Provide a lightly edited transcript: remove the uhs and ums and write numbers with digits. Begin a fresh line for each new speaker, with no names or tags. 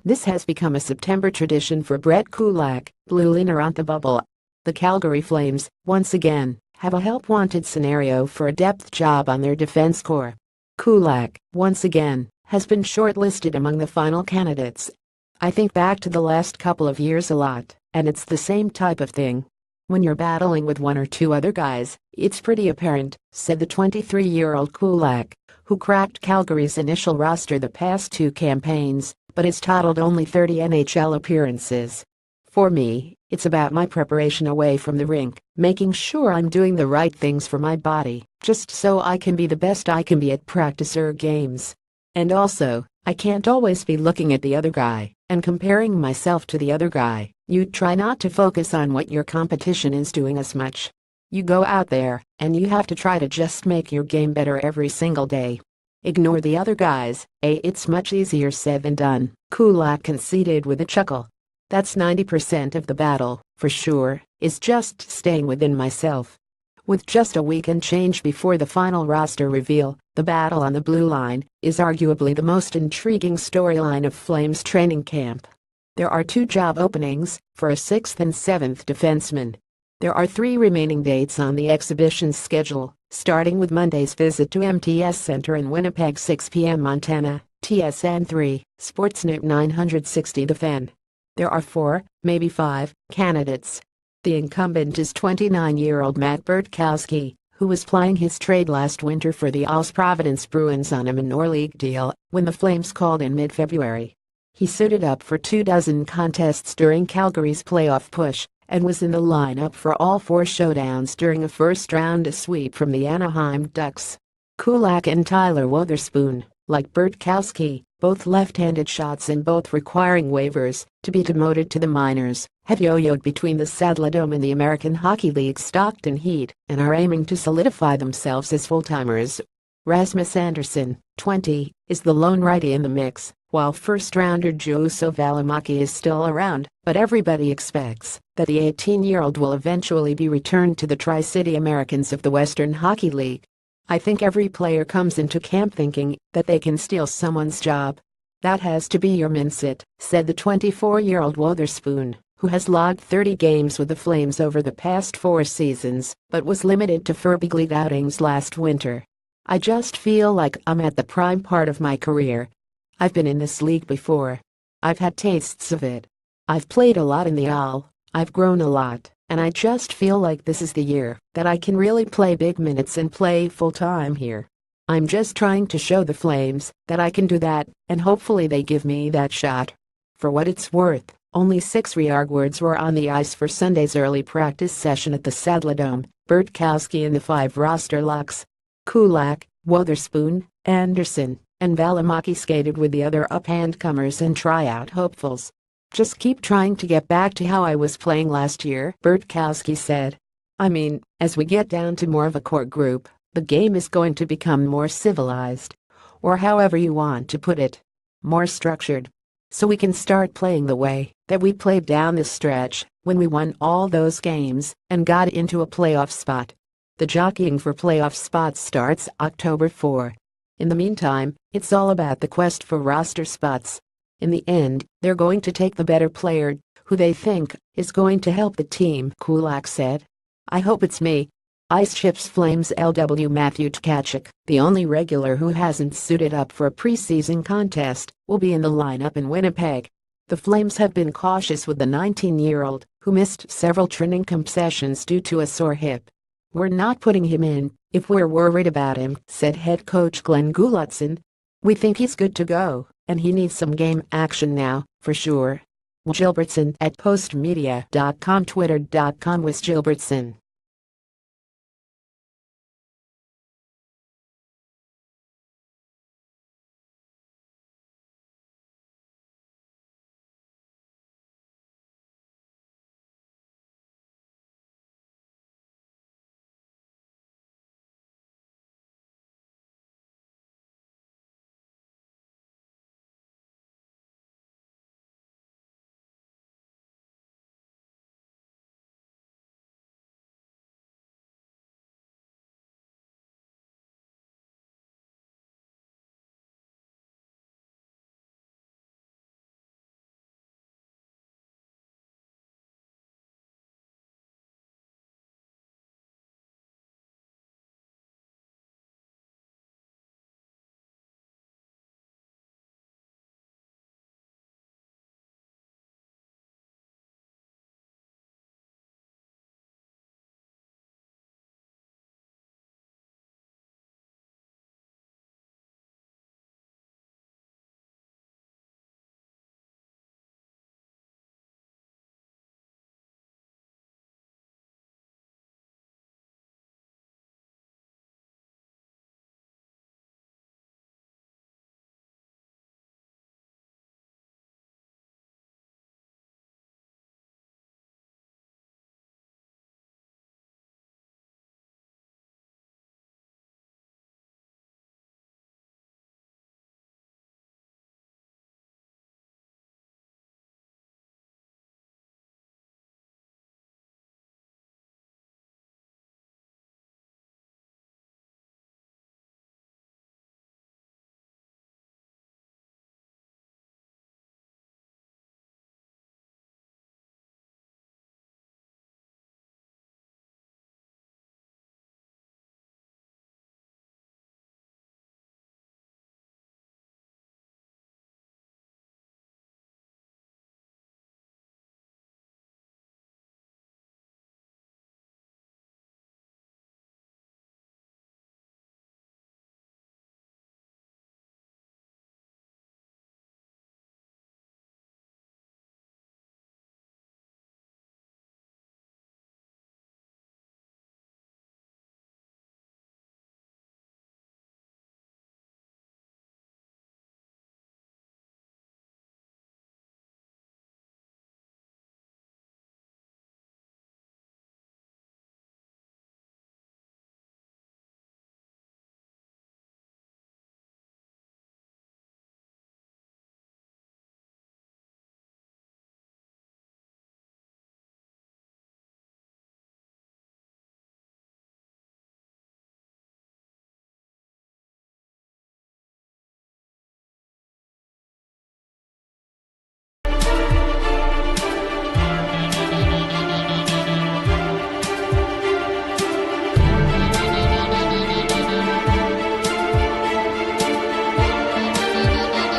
This has become a September tradition for Brett Kulak, blue liner on the bubble. The Calgary Flames, once again, have a help-wanted scenario for a depth job on their defense core. Kulak, once again, has been shortlisted among the final candidates. I think back to the last couple of years a lot, and it's the same type of thing. When you're battling with one or two other guys, it's pretty apparent, said the 23-year-old Kulak, who cracked Calgary's initial roster the past two campaigns, but has totaled only 30 NHL appearances. For me, it's about my preparation away from the rink, making sure I'm doing the right things for my body, just so I can be the best I can be at practice or games. And also, I can't always be looking at the other guy and comparing myself to the other guy. You try not to focus on what your competition is doing as much. You go out there, and you have to try to just make your game better every single day. Ignore the other guys. It's much easier said than done, Kulak conceded with a chuckle. That's 90% of the battle, for sure, is just staying within myself. With just a week and change before the final roster reveal, the battle on the blue line is arguably the most intriguing storyline of Flames training camp. There are 2 job openings for a 6th and 7th defenseman. There are 3 remaining dates on the exhibition schedule, starting with Monday's visit to MTS Center in Winnipeg 6 p.m. Montana, TSN 3, Sportsnet 960 The Fan. There are 4, maybe 5, candidates. The incumbent is 29-year-old Matt Bertkowski, who was plying his trade last winter for the Providence Bruins on a minor league deal when the Flames called in mid-February. He suited up for 24 contests during Calgary's playoff push and was in the lineup for all 4 showdowns during a first-round sweep from the Anaheim Ducks. Kulak and Tyler Wotherspoon, like Bertkowski, both left-handed shots and both requiring waivers to be demoted to the minors, have yo-yoed between the Saddledome and the American Hockey League's Stockton Heat and are aiming to solidify themselves as full-timers. Rasmus Andersson, 20, is the lone righty in the mix, while first-rounder Juuso Valimaki is still around, but everybody expects that the 18-year-old will eventually be returned to the Tri-City Americans of the Western Hockey League. I think every player comes into camp thinking that they can steal someone's job. That has to be your mindset, said the 24-year-old Wotherspoon, who has logged 30 games with the Flames over the past 4 seasons, but was limited to 4 big league outings last winter. I just feel like I'm at the prime part of my career. I've been in this league before. I've had tastes of it. I've played a lot in the AHL, I've grown a lot, and I just feel like this is the year that I can really play big minutes and play full-time here. I'm just trying to show the Flames that I can do that, and hopefully they give me that shot. For what it's worth, only 6 Rearguards were on the ice for Sunday's early practice session at the Saddledome, Bertkowski and the 5 roster locks. Kulak, Wotherspoon, Andersson, and Valimaki skated with the other up-and-comers and tryout hopefuls. Just keep trying to get back to how I was playing last year, Bertkowski said. I mean, as we get down to more of a core group, the game is going to become more civilized. Or however you want to put it. More structured. So we can start playing the way that we played down the stretch when we won all those games and got into a playoff spot. The jockeying for playoff spots starts October 4. In the meantime, it's all about the quest for roster spots. In the end, they're going to take the better player, who they think is going to help the team, Kulak said. I hope it's me. Ice Chips Flames LW Matthew Tkachuk, the only regular who hasn't suited up for a preseason contest, will be in the lineup in Winnipeg. The Flames have been cautious with the 19-year-old, who missed several training camp sessions due to a sore hip. We're not putting him in if we're worried about him, said head coach Glenn Gulutzan. We think he's good to go, and he needs some game action now, for sure. Gilbertson at postmedia.com Twitter.com with Gilbertson.